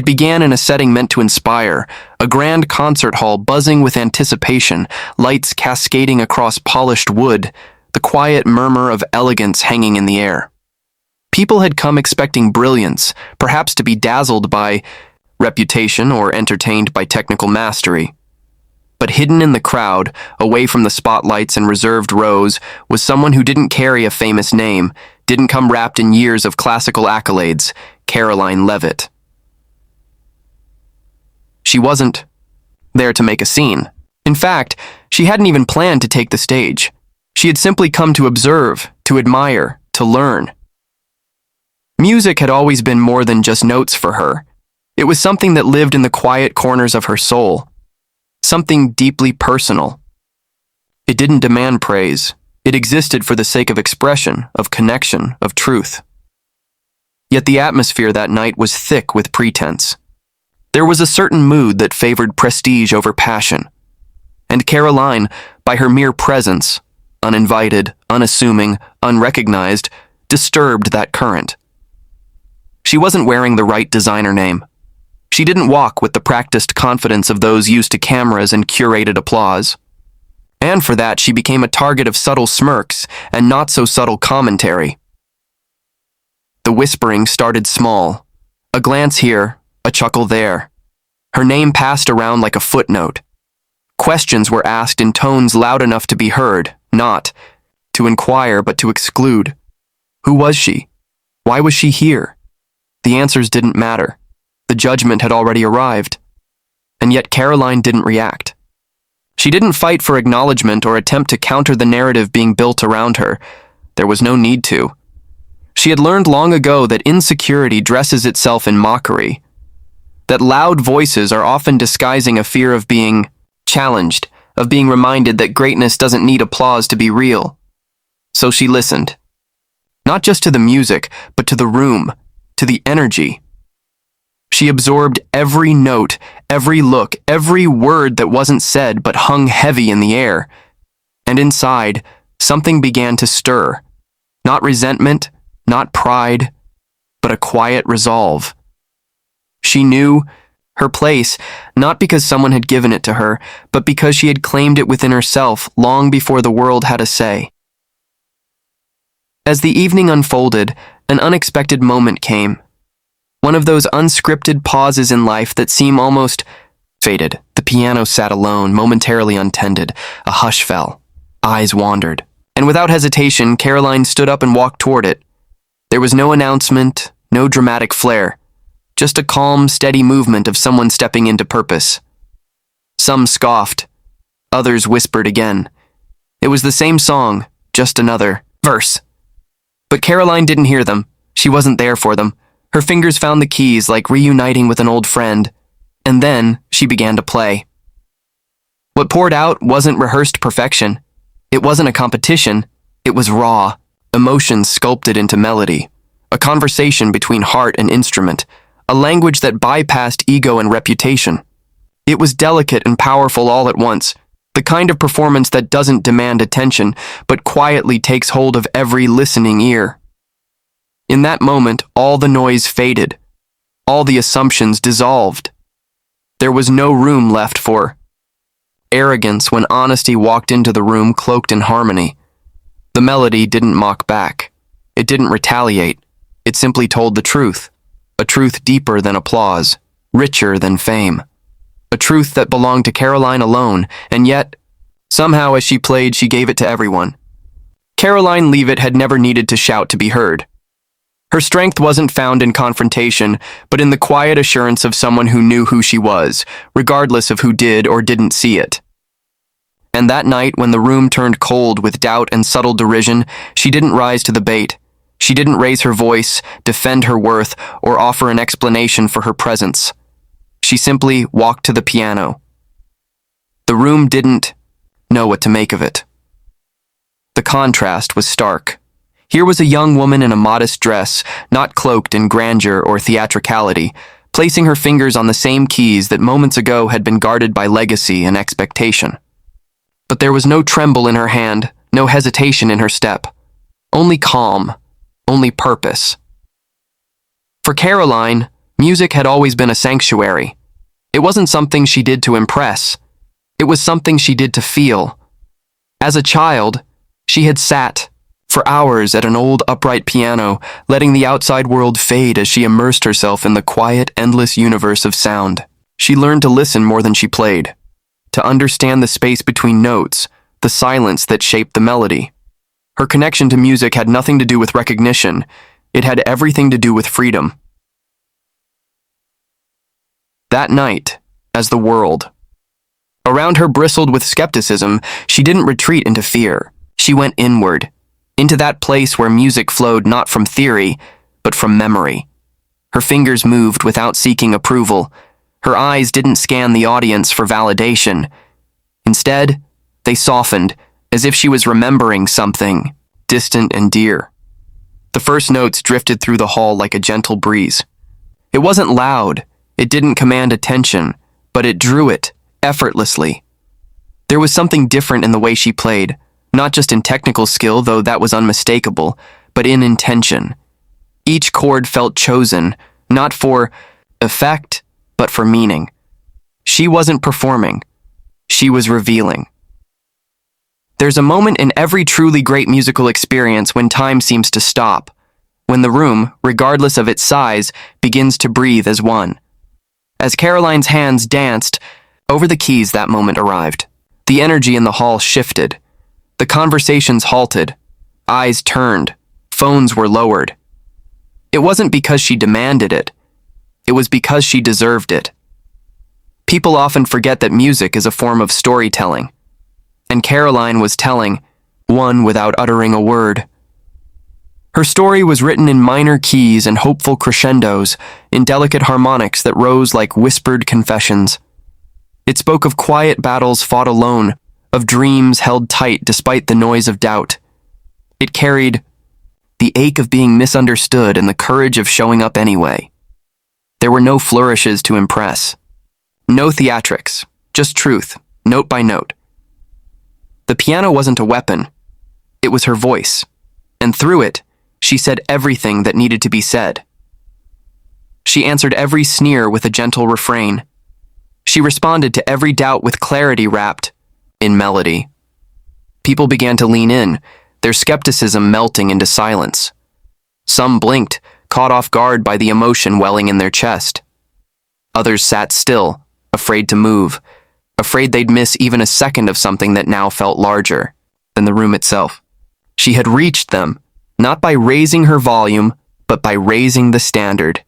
began in a setting meant to inspire, a grand concert hall buzzing with anticipation, lights cascading across polished wood, the quiet murmur of elegance hanging in the air. People had come expecting brilliance, perhaps to be dazzled by reputation or entertained by technical mastery. But hidden in the crowd, away from the spotlights and reserved rows, was someone who didn't carry a famous name, didn't come wrapped in years of classical accolades, Karoline Leavitt. She wasn't there to make a scene. In fact, she hadn't even planned to take the stage. She had simply come to observe, to admire, to learn. Music had always been more than just notes for her. It was something that lived in the quiet corners of her soul, something deeply personal. It didn't demand praise. It existed for the sake of expression, of connection, of truth. Yet the atmosphere that night was thick with pretense. There was a certain mood that favored prestige over passion. And Karoline, by her mere presence, uninvited, unassuming, unrecognized, disturbed that current. She wasn't wearing the right designer name. She didn't walk with the practiced confidence of those used to cameras and curated applause. And for that, she became a target of subtle smirks and not-so-subtle commentary. The whispering started small. A glance here, a chuckle there. Her name passed around like a footnote. Questions were asked in tones loud enough to be heard, not to inquire but to exclude. Who was she? Why was she here? The answers didn't matter. The judgment had already arrived. And yet Karoline didn't react. She didn't fight for acknowledgement or attempt to counter the narrative being built around her. There was no need to. She had learned long ago that insecurity dresses itself in mockery, that loud voices are often disguising a fear of being challenged, of being reminded that greatness doesn't need applause to be real. So she listened. Not just to the music, but to the room, to the energy. She absorbed every note, every look, every word that wasn't said but hung heavy in the air. And inside, something began to stir. Not resentment, not pride, but a quiet resolve. She knew her place, not because someone had given it to her, but because she had claimed it within herself long before the world had a say. As the evening unfolded, an unexpected moment came. One of those unscripted pauses in life that seem almost fated. The piano sat alone, momentarily untended. A hush fell. Eyes wandered. And without hesitation, Karoline stood up and walked toward it. There was no announcement, no dramatic flair. Just a calm, steady movement of someone stepping into purpose. Some scoffed. Others whispered again. It was the same song, just another verse. But Karoline didn't hear them. She wasn't there for them. Her fingers found the keys like reuniting with an old friend. And then she began to play. What poured out wasn't rehearsed perfection. It wasn't a competition. It was raw, emotions sculpted into melody. A conversation between heart and instrument. A language that bypassed ego and reputation. It was delicate and powerful all at once. The kind of performance that doesn't demand attention, but quietly takes hold of every listening ear. In that moment, all the noise faded. All the assumptions dissolved. There was no room left for arrogance when honesty walked into the room cloaked in harmony. The melody didn't mock back. It didn't retaliate. It simply told the truth. A truth deeper than applause, richer than fame. A truth that belonged to Karoline alone, and yet, somehow as she played, she gave it to everyone. Karoline Leavitt had never needed to shout to be heard. Her strength wasn't found in confrontation, but in the quiet assurance of someone who knew who she was, regardless of who did or didn't see it. And that night, when the room turned cold with doubt and subtle derision, she didn't rise to the bait. She didn't raise her voice, defend her worth, or offer an explanation for her presence. She simply walked to the piano. The room didn't know what to make of it. The contrast was stark. Here was a young woman in a modest dress, not cloaked in grandeur or theatricality, placing her fingers on the same keys that moments ago had been guarded by legacy and expectation. But there was no tremble in her hand, no hesitation in her step. Only calm, only purpose. For Karoline, Music had always been a sanctuary. It wasn't something she did to impress. It was something she did to feel. As a child, she had sat for hours at an old upright piano, letting the outside world fade as she immersed herself in the quiet, endless universe of sound. She learned to listen more than she played, to understand the space between notes, the silence that shaped the melody. Her connection to music had nothing to do with recognition. It had everything to do with freedom. That night, as the world around her bristled with skepticism, she didn't retreat into fear. She went inward, into that place where music flowed not from theory, but from memory. Her fingers moved without seeking approval. Her eyes didn't scan the audience for validation. Instead, they softened, as if she was remembering something distant and dear. The first notes drifted through the hall like a gentle breeze. It wasn't loud, it didn't command attention, but it drew it, effortlessly. There was something different in the way she played, not just in technical skill, though that was unmistakable, but in intention. Each chord felt chosen, not for effect, but for meaning. She wasn't performing. She was revealing. There's a moment in every truly great musical experience when time seems to stop, when the room, regardless of its size, begins to breathe as one. As Karoline's hands danced over the keys, that moment arrived. The energy in the hall shifted. The conversations halted. Eyes turned. Phones were lowered. It wasn't because she demanded it. It was because she deserved it. People often forget that music is a form of storytelling. And Karoline was telling, one without uttering a word. Her story was written in minor keys and hopeful crescendos, in delicate harmonics that rose like whispered confessions. It spoke of quiet battles fought alone, of dreams held tight despite the noise of doubt. It carried the ache of being misunderstood and the courage of showing up anyway. There were no flourishes to impress. No theatrics, just truth, note by note. The piano wasn't a weapon. It was her voice, and through it, she said everything that needed to be said. She answered every sneer with a gentle refrain. She responded to every doubt with clarity wrapped in melody. People began to lean in, their skepticism melting into silence. Some blinked, caught off guard by the emotion welling in their chest. Others sat still, afraid to move, afraid they'd miss even a second of something that now felt larger than the room itself. She had reached them, not by raising her volume, but by raising the standard.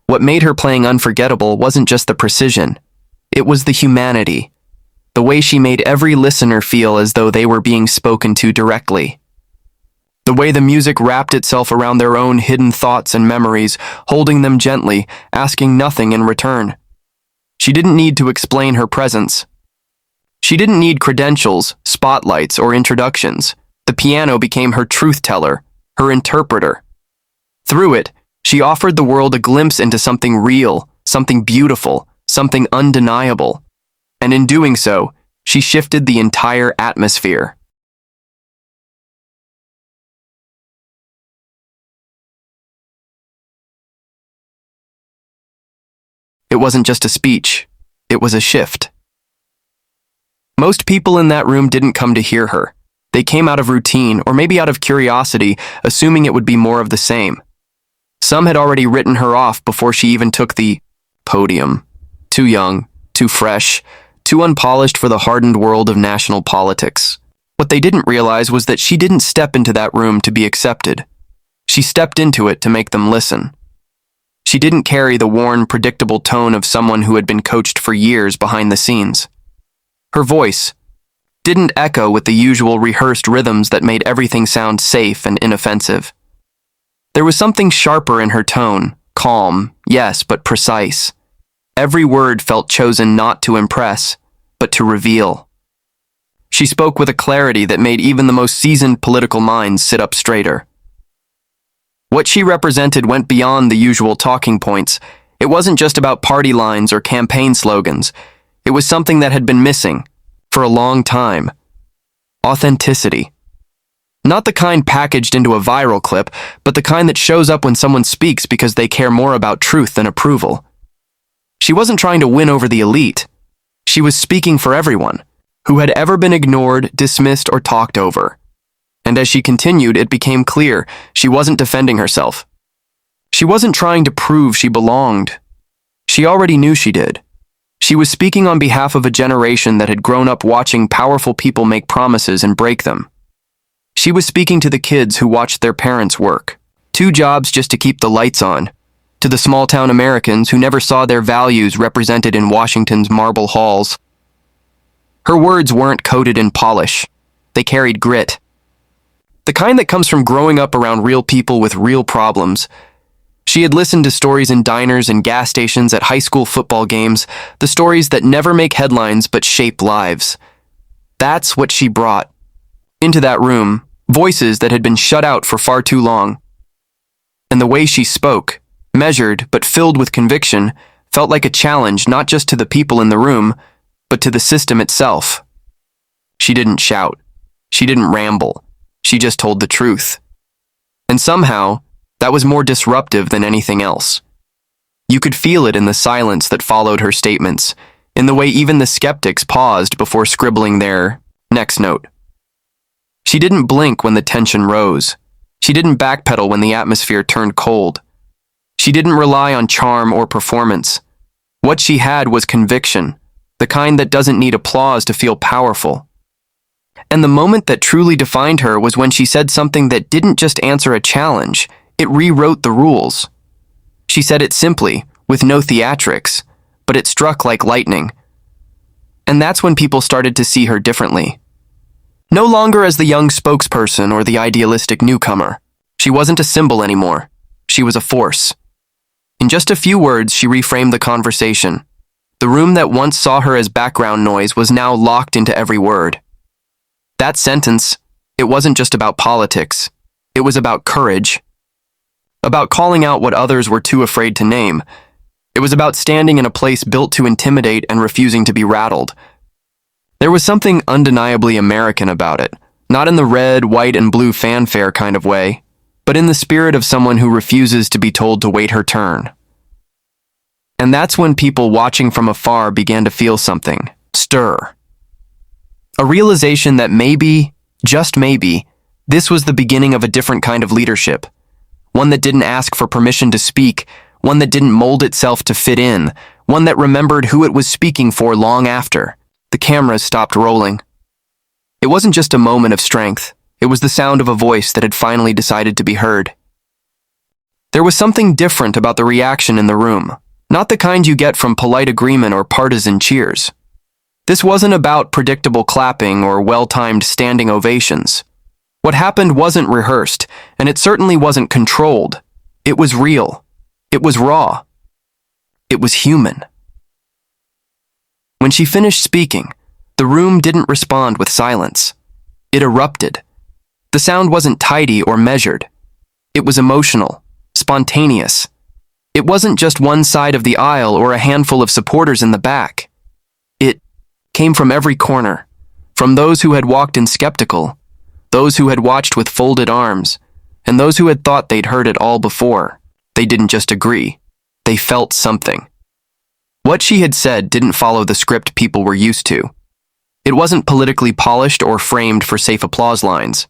What made her playing unforgettable wasn't just the precision. It was the humanity, the way she made every listener feel as though they were being spoken to directly. The way the music wrapped itself around their own hidden thoughts and memories, holding them gently, asking nothing in return. She didn't need to explain her presence. She didn't need credentials, spotlights, or introductions. The piano became her truth teller, her interpreter. Through it, she offered the world a glimpse into something real, something beautiful, something undeniable. And in doing so, she shifted the entire atmosphere. It wasn't just a speech, it was a shift. Most people in that room didn't come to hear her. They came out of routine, or maybe out of curiosity, assuming it would be more of the same. Some had already written her off before she even took the podium. Too young, too fresh, too unpolished for the hardened world of national politics. What they didn't realize was that she didn't step into that room to be accepted. She stepped into it to make them listen. She didn't carry the worn, predictable tone of someone who had been coached for years behind the scenes. Her voice didn't echo with the usual rehearsed rhythms that made everything sound safe and inoffensive. There was something sharper in her tone, calm, yes, but precise. Every word felt chosen not to impress, but to reveal. She spoke with a clarity that made even the most seasoned political minds sit up straighter. What she represented went beyond the usual talking points. It wasn't just about party lines or campaign slogans. It was something that had been missing for a long time. Authenticity. Not the kind packaged into a viral clip, but the kind that shows up when someone speaks because they care more about truth than approval. She wasn't trying to win over the elite. She was speaking for everyone who had ever been ignored, dismissed, or talked over. And as she continued, it became clear she wasn't defending herself. She wasn't trying to prove she belonged. She already knew she did. She was speaking on behalf of a generation that had grown up watching powerful people make promises and break them. She was speaking to the kids who watched their parents work 2 jobs just to keep the lights on, to the small-town Americans who never saw their values represented in Washington's marble halls. Her words weren't coated in polish. They carried grit. The kind that comes from growing up around real people with real problems. She had listened to stories in diners and gas stations at high school football games, the stories that never make headlines but shape lives. That's what she brought into that room, voices that had been shut out for far too long. And the way she spoke, measured but filled with conviction, felt like a challenge not just to the people in the room, but to the system itself. She didn't shout. She didn't ramble. She just told the truth. And somehow, that was more disruptive than anything else. You could feel it in the silence that followed her statements, in the way even the skeptics paused before scribbling their next note. She didn't blink when the tension rose. She didn't backpedal when the atmosphere turned cold. She didn't rely on charm or performance. What she had was conviction, the kind that doesn't need applause to feel powerful. And the moment that truly defined her was when she said something that didn't just answer a challenge, it rewrote the rules. She said it simply, with no theatrics, but it struck like lightning. And that's when people started to see her differently. No longer as the young spokesperson or the idealistic newcomer. She wasn't a symbol anymore. She was a force. In just a few words, she reframed the conversation. The room that once saw her as background noise was now locked into every word. That sentence, it wasn't just about politics. It was about courage. About calling out what others were too afraid to name. It was about standing in a place built to intimidate and refusing to be rattled. There was something undeniably American about it, not in the red, white, and blue fanfare kind of way, but in the spirit of someone who refuses to be told to wait her turn. And that's when people watching from afar began to feel something stir. A realization that maybe, just maybe, this was the beginning of a different kind of leadership. One that didn't ask for permission to speak, one that didn't mold itself to fit in, one that remembered who it was speaking for long after the cameras stopped rolling. It wasn't just a moment of strength, it was the sound of a voice that had finally decided to be heard. There was something different about the reaction in the room, not the kind you get from polite agreement or partisan cheers. This wasn't about predictable clapping or well-timed standing ovations. What happened wasn't rehearsed, and it certainly wasn't controlled. It was real. It was raw. It was human. When she finished speaking, the room didn't respond with silence. It erupted. The sound wasn't tidy or measured. It was emotional, spontaneous. It wasn't just one side of the aisle or a handful of supporters in the back. It came from every corner, from those who had walked in skeptical, those who had watched with folded arms, and those who had thought they'd heard it all before. They didn't just agree. They felt something. What she had said didn't follow the script people were used to. It wasn't politically polished or framed for safe applause lines.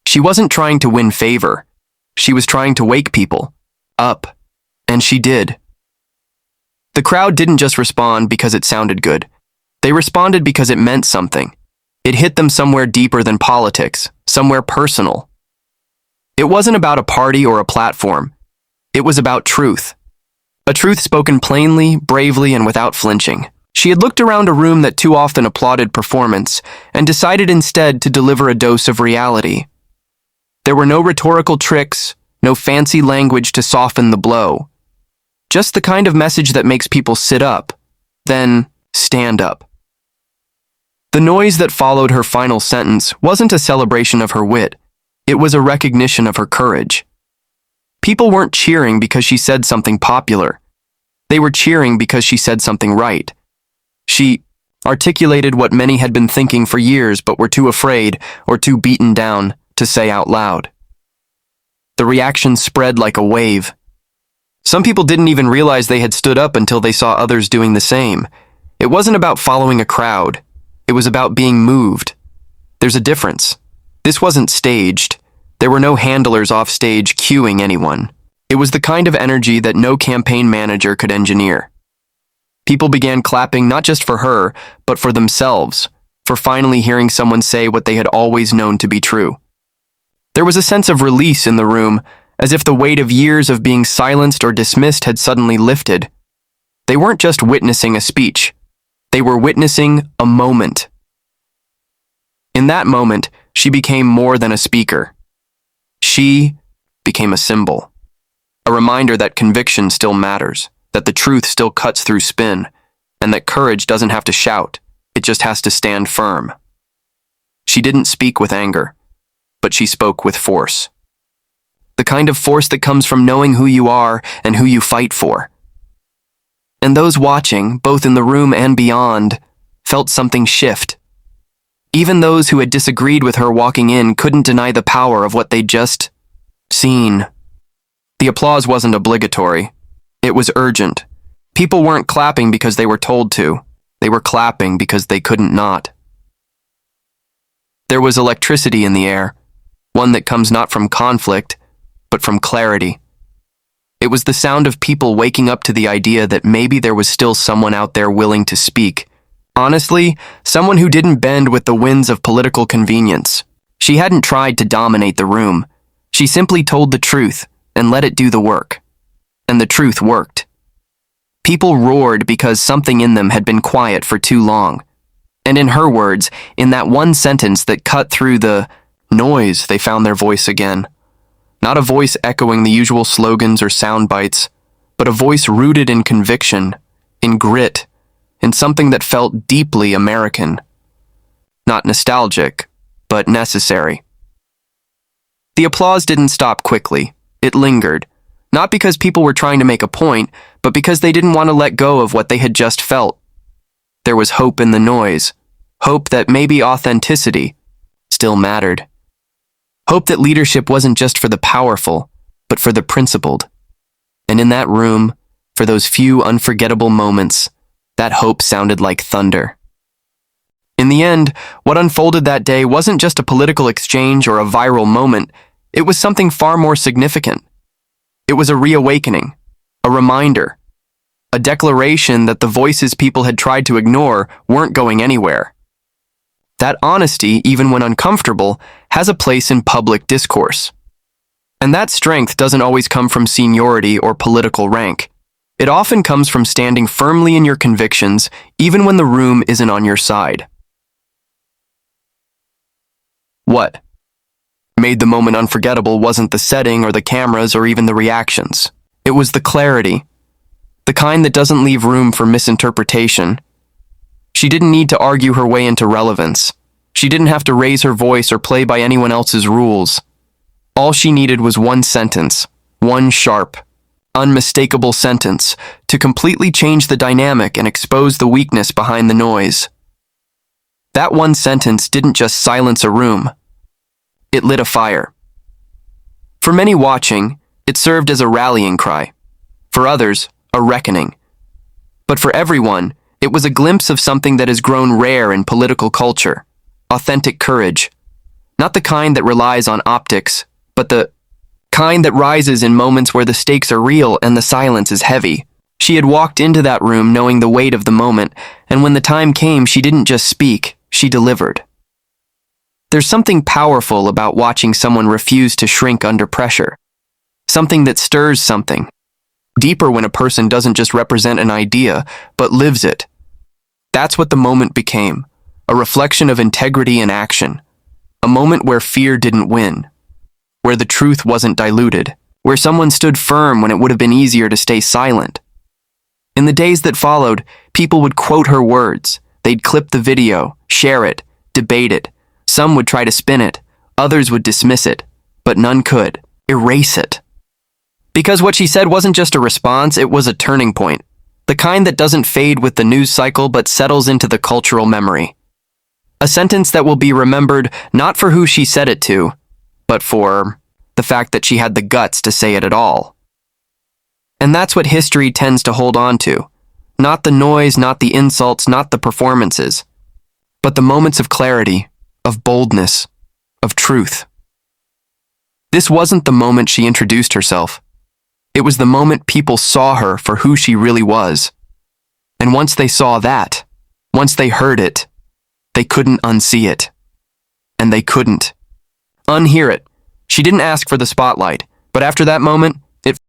She wasn't trying to win favor. She was trying to wake people up, and she did. The crowd didn't just respond because it sounded good. They responded because it meant something. It hit them somewhere deeper than politics, somewhere personal. It wasn't about a party or a platform. It was about truth. A truth spoken plainly, bravely, and without flinching. She had looked around a room that too often applauded performance and decided instead to deliver a dose of reality. There were no rhetorical tricks, no fancy language to soften the blow. Just the kind of message that makes people sit up, then stand up. The noise that followed her final sentence wasn't a celebration of her wit. It was a recognition of her courage. People weren't cheering because she said something popular. They were cheering because she said something right. She articulated what many had been thinking for years but were too afraid or too beaten down to say out loud. The reaction spread like a wave. Some people didn't even realize they had stood up until they saw others doing the same. It wasn't about following a crowd. It was about being moved. There's a difference. This wasn't staged. There were no handlers off stage cueing anyone. It was the kind of energy that no campaign manager could engineer. People began clapping not just for her, but for themselves, for finally hearing someone say what they had always known to be true. There was a sense of release in the room, as if the weight of years of being silenced or dismissed had suddenly lifted. They weren't just witnessing a speech. They were witnessing a moment. In that moment, she became more than a speaker. She became a symbol. A reminder that conviction still matters, that the truth still cuts through spin, and that courage doesn't have to shout, it just has to stand firm. She didn't speak with anger, but she spoke with force. The kind of force that comes from knowing who you are and who you fight for. And those watching, both in the room and beyond, felt something shift. Even those who had disagreed with her walking in couldn't deny the power of what they'd just seen. The applause wasn't obligatory. It was urgent. People weren't clapping because they were told to. They were clapping because they couldn't not. There was electricity in the air, one that comes not from conflict, but from clarity. It was the sound of people waking up to the idea that maybe there was still someone out there willing to speak. Honestly, someone who didn't bend with the winds of political convenience. She hadn't tried to dominate the room. She simply told the truth and let it do the work. And the truth worked. People roared because something in them had been quiet for too long. And in her words, in that one sentence that cut through the noise, they found their voice again. Not a voice echoing the usual slogans or sound bites, but a voice rooted in conviction, in grit, in something that felt deeply American. Not nostalgic, but necessary. The applause didn't stop quickly. It lingered, not because people were trying to make a point, but because they didn't want to let go of what they had just felt. There was hope in the noise, hope that maybe authenticity still mattered. Hope that leadership wasn't just for the powerful, but for the principled. And in that room, for those few unforgettable moments, that hope sounded like thunder. In the end, what unfolded that day wasn't just a political exchange or a viral moment, it was something far more significant. It was a reawakening, a reminder, a declaration that the voices people had tried to ignore weren't going anywhere. That honesty, even when uncomfortable, has a place in public discourse. And that strength doesn't always come from seniority or political rank. It often comes from standing firmly in your convictions, even when the room isn't on your side. What made the moment unforgettable wasn't the setting or the cameras or even the reactions. It was the clarity, the kind that doesn't leave room for misinterpretation. She didn't need to argue her way into relevance. She didn't have to raise her voice or play by anyone else's rules. All she needed was one sentence, one sharp, unmistakable sentence, to completely change the dynamic and expose the weakness behind the noise. That one sentence didn't just silence a room. It lit a fire. For many watching, it served as a rallying cry. For others, a reckoning. But for everyone, it was a glimpse of something that has grown rare in political culture. Authentic courage. Not the kind that relies on optics, but the kind that rises in moments where the stakes are real and the silence is heavy. She had walked into that room knowing the weight of the moment, and when the time came, she didn't just speak, she delivered. There's something powerful about watching someone refuse to shrink under pressure. Something that stirs something. Deeper when a person doesn't just represent an idea, but lives it. That's what the moment became. A reflection of integrity and action. A moment where fear didn't win. Where the truth wasn't diluted. Where someone stood firm when it would have been easier to stay silent. In the days that followed, people would quote her words. They'd clip the video, share it, debate it. Some would try to spin it. Others would dismiss it. But none could. Erase it. Because what she said wasn't just a response, it was a turning point. The kind that doesn't fade with the news cycle but settles into the cultural memory. A sentence that will be remembered not for who she said it to, but for the fact that she had the guts to say it at all. And that's what history tends to hold on to. Not the noise, not the insults, not the performances, but the moments of clarity, of boldness, of truth. This wasn't the moment she introduced herself. It was the moment people saw her for who she really was. And once they saw that, once they heard it, they couldn't unsee it. And they couldn't unhear it. She didn't ask for the spotlight, but after that moment,